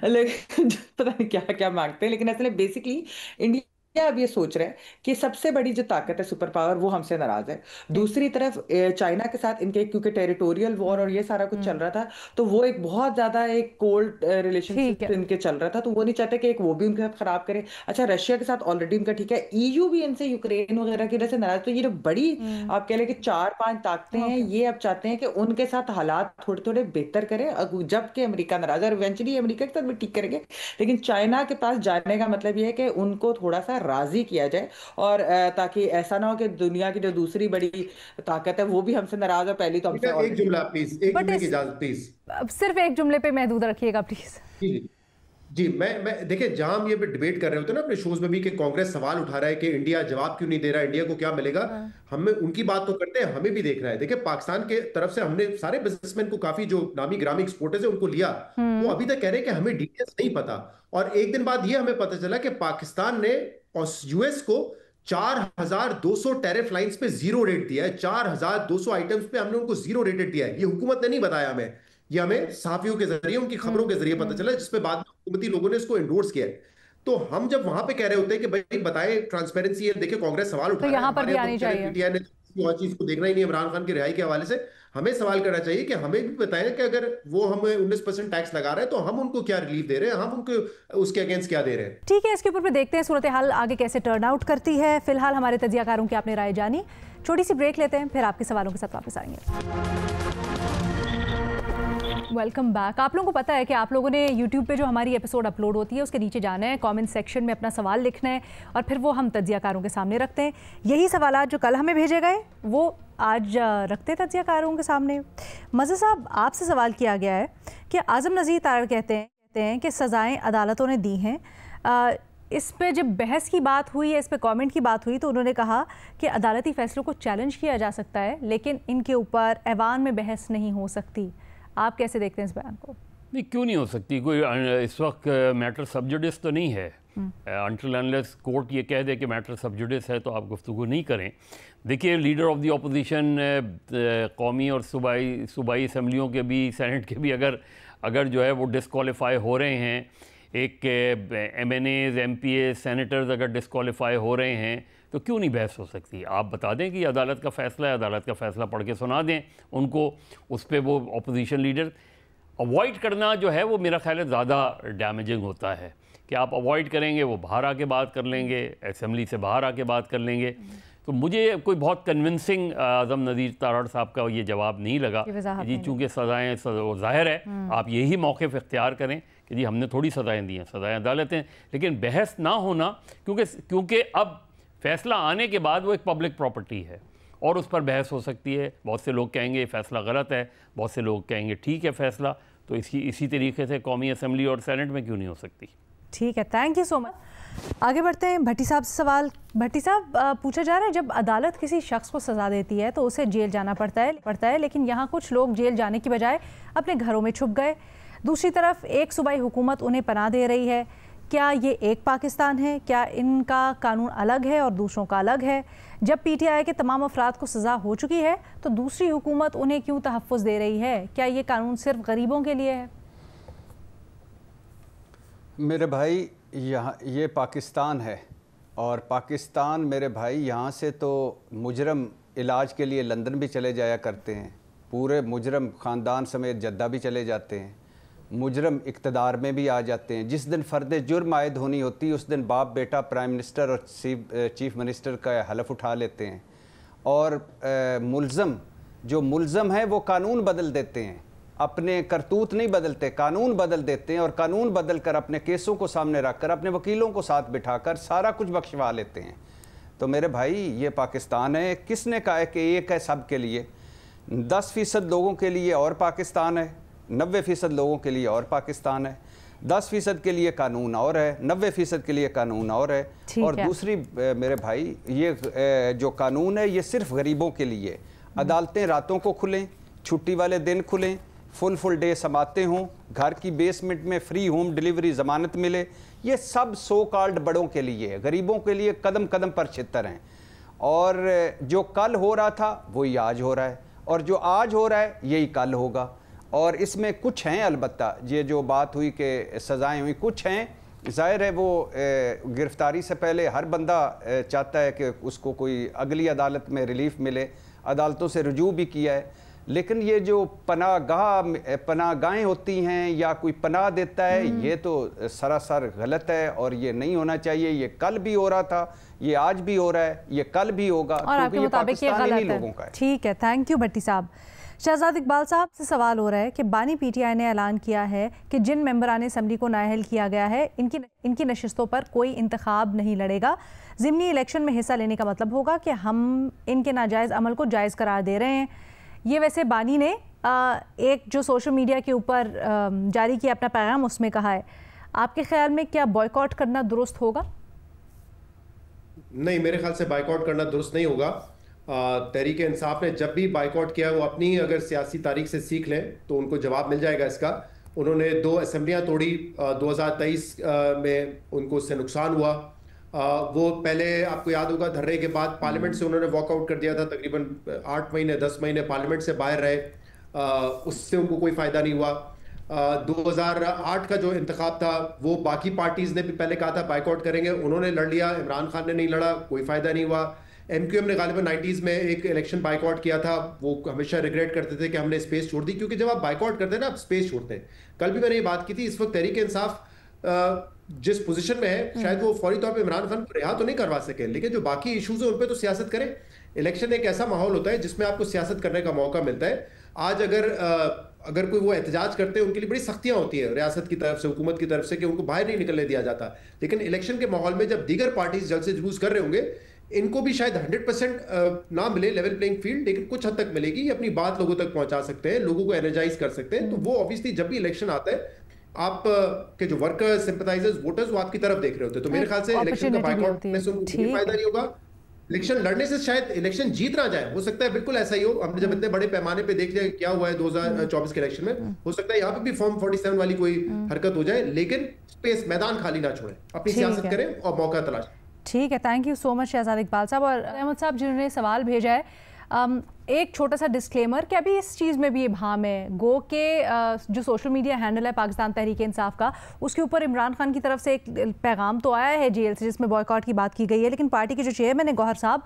लेकिन पता नहीं क्या क्या मांगते हैं, लेकिन असल बेसिकली इंडिया अब ये सोच रहा है कि सबसे बड़ी जो ताकत है, सुपर पावर, वो हमसे नाराज है। दूसरी तरफ चाइना के साथ इनके क्योंकि टेरिटोरियल वॉर और ये सारा कुछ चल रहा था, तो वो एक बहुत ज्यादा एक कोल्ड रिलेशनशिप इनके चल रहा था, तो वो नहीं चाहते कि एक वो भी उनके साथ खराब करे। अच्छा, रशिया के साथ ऑलरेडी उनका ठीक है, ईयू भी इनसे यूक्रेन वगैरह की वजह से नाराज। तो ये जो बड़ी आप कह लें कि 4-5 ताकतें हैं, ये अब चाहते हैं कि उनके साथ हालात थोड़े थोड़े बेहतर करें, जबकि अमेरिका नाराज है, और इवेंचुअली अमेरिका के साथ भी ठीक करेंगे। लेकिन चाइना के पास जाने का मतलब ये है कि उनको थोड़ा सा राजी किया जाए, और ताकि ऐसा ना हो कि दुनिया की जो दूसरी बड़ी ताकत है वो भी हमसे नाराज हो। पहली तो हमसे एक जुमला प्लीज, एक जुमले की इजाजत प्लीज, सिर्फ एक जुमले पे महदूद रखिएगा प्लीज। जी जी, मैं देखिए, जहां हम ये डिबेट कर रहे होते हैं ना अपने शोज में भी कि कांग्रेस सवाल उठा रहा है कि इंडिया जवाब क्यों नहीं दे रहा, इंडिया को क्या मिलेगा, हमें उनकी बात तो करते हैं, हमें भी देखना है। देखिए, पाकिस्तान के तरफ से हमने सारे बिजनेसमैन को, काफी जो नामी ग्रामी एक्सपोर्टर्स है उनको लिया, वो अभी तक कह रहे हैं कि हमें डिटेल्स नहीं पता। और एक दिन बाद ये हमें पता चला कि पाकिस्तान ने और यूएस को 4200 टैरिफ लाइंस पे 0 रेट दिया है। 4200 आइटम्स पे हमने उनको 0 रेटेड दिया है। ये हुकूमत ने नहीं बताया हमें, ये हमें सहाफियों के जरिए, उनकी खबरों के जरिए पता चला, जिसपे बाद में हुकूमती लोगों ने इसको एंडोर्स किया है। तो हम जब वहां पे कह रहे होते हैं कि भाई बताएं ट्रांसपेरेंसी है, देखिए कांग्रेस सवाल उठा तो यहाँ पर भी आनी चाहिए, चाहिए। पीटीआई ने और चीज को देखना ही नहीं, इमरान खान की रिहाई के हवाले से हमें सवाल करना चाहिए कि हमें भी बताएं कि अगर वो हमें 19% टैक्स लगा रहे हैं तो हम उनको क्या रिलीफ दे रहे हैं, हम उनको उसके अगेंस्ट क्या दे रहे हैं। ठीक है, इसके ऊपर भी देखते हैं सूरत हाल आगे कैसे टर्न आउट करती है। फिलहाल हमारे तजियाकारों की आपने राय जानी, छोटी सी ब्रेक लेते हैं, फिर आपके सवालों के साथ वापस आएंगे। Welcome back. आप लोगों को पता है कि आप लोगों ने यूट्यूब पे जो हमारी एपिसोड अपलोड होती है उसके नीचे जाना है, कमेंट सेक्शन में अपना सवाल लिखना है, और फिर वो हम तजियाकारों के सामने रखते हैं। यही सवाल जो कल हमें भेजे गए वो आज रखते हैं तजियाकारों के सामने। मज़हर साहब, आपसे सवाल किया गया है कि आज़म नज़ीर तारड़ कहते हैं कि सज़ाएँ अदालतों ने दी हैं। इस पे जब बहस की बात हुई है, इस पे कमेंट की बात हुई, तो उन्होंने कहा कि अदालती फैसलों को चैलेंज किया जा सकता है, लेकिन इनके ऊपर ऐवान में बहस नहीं हो सकती। आप कैसे देखते हैं इस बयान को? नहीं, क्यों नहीं हो सकती? कोई इस वक्त मैटर सब जुडिस तो नहीं है। अनटिल अनलेस कोर्ट ये कह दे कि मैटर सब जुडिस है तो आप गुफ्तगू नहीं करें। देखिए, लीडर ऑफ द ऑपोजिशन कौमी और सूबाई असम्बलियों के भी, सेनेट के भी अगर जो है वो डिस्क्वालीफाई हो रहे हैं, एक MNAs MPAs सेनेटर्स अगर डिस्क्वालीफाई हो रहे हैं, तो क्यों नहीं बहस हो सकती? आप बता दें कि अदालत का फ़ैसला है, अदालत का फ़ैसला पढ़ के सुना दें उनको, उस पर वो अपोजिशन लीडर। अवॉइड करना जो है वो मेरा ख्याल है ज़्यादा डैमेजिंग होता है कि आप अवॉइड करेंगे, वो बाहर आके बात कर लेंगे, असेंबली से बाहर आके बात कर लेंगे। तो मुझे कोई बहुत कन्विंसिंग आज़म नज़ीर तारड़ साहब का ये जवाब नहीं लगा जी, चूँकि सज़ाएँ ज़ाहिर है आप यही मौक़िफ़ इख्तियार करें कि जी हमने थोड़ी सज़ाएँ दी हैं, सज़ाएँ अदालतें, लेकिन बहस ना होना, क्योंकि अब फैसला आने के बाद वो एक पब्लिक प्रॉपर्टी है और उस पर बहस हो सकती है। बहुत से लोग कहेंगे फ़ैसला गलत है, बहुत से लोग कहेंगे ठीक है फ़ैसला, तो इसी तरीके से कौमी असम्बली और सेनेट में क्यों नहीं हो सकती। ठीक है, थैंक यू सो मच। आगे बढ़ते हैं, भट्टी साहब से सवाल। भट्टी साहब, पूछा जा रहा है जब अदालत किसी शख्स को सज़ा देती है तो उसे जेल जाना पड़ता है, लेकिन यहाँ कुछ लोग जेल जाने की बजाय अपने घरों में छुप गए। दूसरी तरफ एक सूबाई हुकूमत उन्हें पनाह दे रही है। क्या ये एक पाकिस्तान है? क्या इनका कानून अलग है और दूसरों का अलग है? जब PTI के तमाम अफराद को सज़ा हो चुकी है तो दूसरी हुकूमत उन्हें क्यों तहफ़्फ़ुज़ दे रही है? क्या ये कानून सिर्फ गरीबों के लिए है? मेरे भाई, यहाँ ये पाकिस्तान है और पाकिस्तान मेरे भाई, यहाँ से तो मुजरम इलाज के लिए लंदन भी चले जाया करते हैं, पूरे मुजरम ख़ानदान समेत जद्दा भी चले जाते हैं, मुजरम इक़्तिदार में भी आ जाते हैं। जिस दिन फ़र्द जुर्म आयद होनी होती है उस दिन बाप बेटा प्राइम मिनिस्टर और चीफ मिनिस्टर का हलफ उठा लेते हैं और जो मुल्ज़म है वो कानून बदल देते हैं, अपने करतूत नहीं बदलते, कानून बदल देते हैं और कानून बदल कर अपने केसों को सामने रख कर अपने वकीलों को साथ बिठाकर सारा कुछ बख्शवा लेते हैं। तो मेरे भाई, ये पाकिस्तान है। किसने कहा है कि एक है सब के लिए? 10% लोगों के लिए और पाकिस्तान है, 90% लोगों के लिए और पाकिस्तान है। 10% के लिए कानून और है, 90% के लिए कानून और है। और दूसरी मेरे भाई, ये जो कानून है ये सिर्फ गरीबों के लिए। अदालतें रातों को खुलें, छुट्टी वाले दिन खुलें, फुल डे समाते हों, घर की बेसमेंट में फ्री होम डिलीवरी ज़मानत मिले, ये सब सो कॉल्ड बड़ों के लिए है, गरीबों के लिए कदम कदम पर छितर हैं। और जो कल हो रहा था वही आज हो रहा है और जो आज हो रहा है यही कल होगा। और इसमें कुछ हैं, अलबत्ता ये जो बात हुई कि सज़ाएँ हुई, कुछ हैं, ज़ाहिर है वो गिरफ्तारी से पहले हर बंदा चाहता है कि उसको कोई अगली अदालत में रिलीफ मिले, अदालतों से रुजू भी किया है, लेकिन ये जो पनाहगाहें होती हैं या कोई पनाह देता है, ये तो सरासर गलत है और ये नहीं होना चाहिए। ये कल भी हो रहा था, ये आज भी हो रहा है, ये कल भी होगा, क्योंकि ये पाकिस्तान ही लोगों का है। ठीक है, थैंक यू भट्टी साहब। शहजाद इकबाल साहब से सवाल हो रहा है कि बानी PTI ने ऐलान किया है कि जिन मेंबरान असम्बली को नाअहल किया गया है इनकी नशिस्तों पर कोई इंतखाब नहीं लड़ेगा। ज़िमनी इलेक्शन में हिस्सा लेने का मतलब होगा कि हम इनके नाजायज़ अमल को जायज़ करार दे रहे हैं। ये वैसे बानी ने एक जो सोशल मीडिया के ऊपर जारी किया अपना पैगाम, उसमें कहा है। आपके ख्याल में क्या बॉयकॉट करना दुरुस्त होगा? नहीं, मेरे ख्याल से बायकॉट करना दुरुस्त नहीं होगा। तहरीक इंसाफ ने जब भी बायकॉट किया, वो अपनी अगर सियासी तारीख से सीख लें तो उनको जवाब मिल जाएगा इसका। उन्होंने 2 असेंबलियाँ तोड़ी, 2023 में उनको उससे नुकसान हुआ। वो पहले आपको याद होगा धर्रे के बाद पार्लियामेंट से उन्होंने वॉकआउट कर दिया था, तकरीबन 8 महीने 10 महीने पार्लियामेंट से बाहर रहे, उससे उनको कोई फ़ायदा नहीं हुआ। 2008 का जो इंतखाब था वो बाकी पार्टीज़ ने भी पहले कहा था बायकॉट करेंगे, उन्होंने लड़ लिया, इमरान खान ने नहीं लड़ा, कोई फ़ायदा नहीं हुआ। MQM ने गालिबन 90s में एक इलेक्शन बायकॉट किया था, वो हमेशा रिग्रेट करते थे कि हमने स्पेस छोड़ दी, क्योंकि जब आप बायकॉट करते हैं ना, आप स्पेस छोड़ते हैं। कल भी मैंने ये बात की थी, इस वक्त तहरीक इंसाफ जिस पोजीशन में है, शायद वो फौरी तौर पे इमरान खान को रिहा तो नहीं करवा सके, लेकिन जो बाकी इश्यूज है उन पे तो सियासत करें। इलेक्शन एक ऐसा माहौल होता है जिसमें आपको सियासत करने का मौका मिलता है। आज अगर कोई वो एहतजाज करते हैं, उनके लिए बड़ी सख्तियां होती हैं रियासत की तरफ से, हुकूमत की तरफ से, कि उनको बाहर नहीं निकलने दिया जाता। लेकिन इलेक्शन के माहौल में जब दीगर पार्टीज जल्द से जुलूस कर रहे होंगे, इनको भी शायद 100% ना मिले लेवल प्लेइंग फील्ड, लेकिन कुछ हद तक मिलेगी। ये अपनी बात लोगों तक पहुंचा सकते हैं, लोगों को एनर्जाइज कर सकते हैं। तो वो ऑब्वियसली जब भी इलेक्शन आता है, आप के जो वर्कर्स, सिंपैथाइजर्स, वोटर्स वो आपकी तरफ देख रहे होते हैं। तो मेरे ख्याल से इलेक्शन का बायकॉट करने से उनको कोई फायदा नहीं होगा। इलेक्शन लड़ने से शायद इलेक्शन जीत ना जाए, हो सकता है बिल्कुल ऐसा ही हो। हमने जब इतने बड़े पैमाने पे देख लिया क्या हुआ है 2024 के इलेक्शन में, हो सकता है यहाँ पे भी फॉर्म 47 वाली कोई हरकत हो जाए, लेकिन स्पेस, मैदान खाली ना छोड़े, अपनी सियासत करें और मौका तलाश। ठीक है, thank you so much Shahzad Iqbal sahab. और अहमद साहब जिन्होंने सवाल भेजा है, एक छोटा सा डिस्क्लेमर कि अभी इस चीज़ में भी इबाम है, गो के जो सोशल मीडिया हैंडल है पाकिस्तान तहरीक इंसाफ का, उसके ऊपर इमरान खान की तरफ से एक पैगाम तो आया है जेल से जिसमें बॉयकॉट की बात की गई है, लेकिन पार्टी के जो चेयरमैन है गौहर साहब,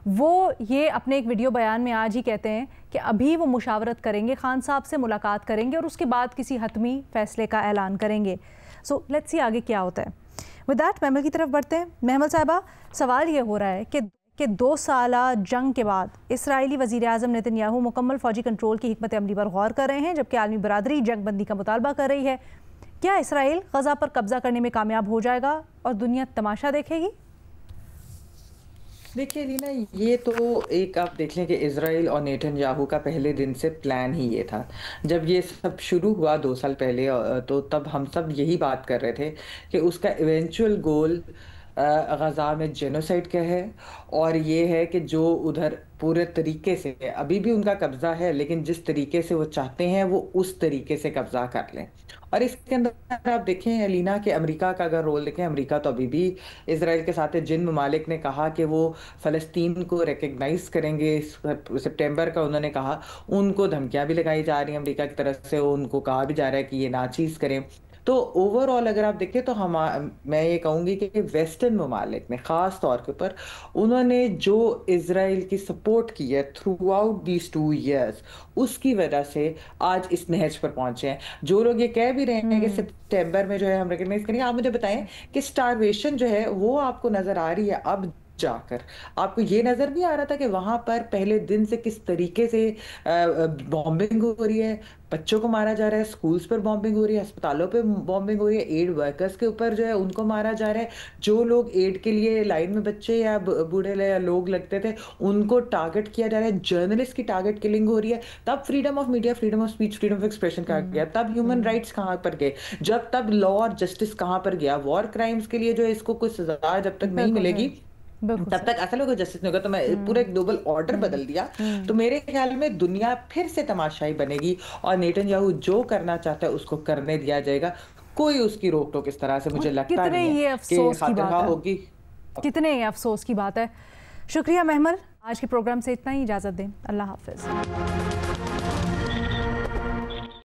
वो ये अपने एक वीडियो बयान में आज ही कहते हैं कि अभी वो मुशावरत करेंगे, खान साहब से मुलाकात करेंगे और उसके बाद किसी हतमी फैसले का ऐलान करेंगे। सो लेट्स सी आगे क्या होता है। विद दैट महमल की तरफ बढ़ते हैं। महमल साहिबा, सवाल ये हो रहा है कि 2 साला जंग के बाद इसराइली वज़ीर आज़म नेतन्याहू मुकम्मल फ़ौजी कंट्रोल की हिकमत अमली पर गौर कर रहे हैं, जबकि आलमी बरादरी जंग बंदी का मुतालबा कर रही है। क्या इसराइल गजा पर कब्जा करने में कामयाब हो जाएगा और दुनिया तमाशा देखेगी? देखिए रीना, ये तो एक आप देख लें कि इजराइल और नेतन्याहू का पहले दिन से प्लान ही ये था। जब ये सब शुरू हुआ 2 साल पहले, तो तब हम सब यही बात कर रहे थे कि उसका इवेंचुअल गोल गजा में जेनोसाइड का है, और ये है कि जो उधर पूरे तरीके से अभी भी उनका कब्जा है, लेकिन जिस तरीके से वो चाहते हैं वो उस तरीके से कब्जा कर लें। और इसके अंदर आप देखें अलीना कि अमेरिका का अगर रोल देखें, अमेरिका तो अभी भी इसराइल के साथ है। जिन ममालिक ने कहा कि वो फ़लस्तीन को रिकग्नाइज करेंगे सितंबर का, उन्होंने कहा, उनको धमकियां भी लगाई जा रही हैं अमेरिका की तरफ से, उनको कहा भी जा रहा है कि ये ना चीज़ करें। तो ओवरऑल अगर आप देखें तो मैं ये कहूँगी कि वेस्टर्न ममालिक में ख़ास तौर के ऊपर उन्होंने जो इसराइल की सपोर्ट की है थ्रू आउट दीज 2 years, उसकी वजह से आज इस नहज पर पहुंचे हैं। जो लोग ये कह भी रहे हैं कि सितंबर में जो है हम रिकग्नाइज करेंगे, आप मुझे बताएं कि स्टारवेशन जो है वो आपको नजर आ रही है अब जाकर? आपको ये नजर नहीं आ रहा था कि वहां पर पहले दिन से किस तरीके से बॉम्बिंग हो रही है, बच्चों को मारा जा रहा है, स्कूल्स पर बॉम्बिंग हो रही है, अस्पतालों पे बॉम्बिंग हो रही है, एड वर्कर्स के ऊपर जो है उनको मारा जा रहा है, जो लोग एड के लिए लाइन में बच्चे या बूढ़े या लोग लगते थे उनको टारगेट किया जा रहा है, जर्नलिस्ट की टारगेट किलिंग हो रही है। तब freedom of media, freedom of speech, freedom of expression कहा गया, तब ह्यूमन राइट्स कहाँ पर गए, जब तब लॉ और जस्टिस कहाँ पर गया? वॉर क्राइम्स के लिए जो है इसको कोई सजा जब तक नहीं मिलेगी तब तक असल में कोई जस्टिस नहीं होगा। तो मैं पूरे ग्लोबल ऑर्डर बदल दिया, तो मेरे ख्याल में दुनिया फिर से तमाशाई बनेगी और नेतन्याहू जो करना चाहता है उसको करने दिया जाएगा। कोई उसकी रोक टोक इस तरह से मुझे लगता नहीं है कि खातिरखवाह होगी। कितने ये अफसोस की बात है। शुक्रिया महमल, आज के प्रोग्राम से इतना ही, इजाजत दें, अल्लाह हाफिज।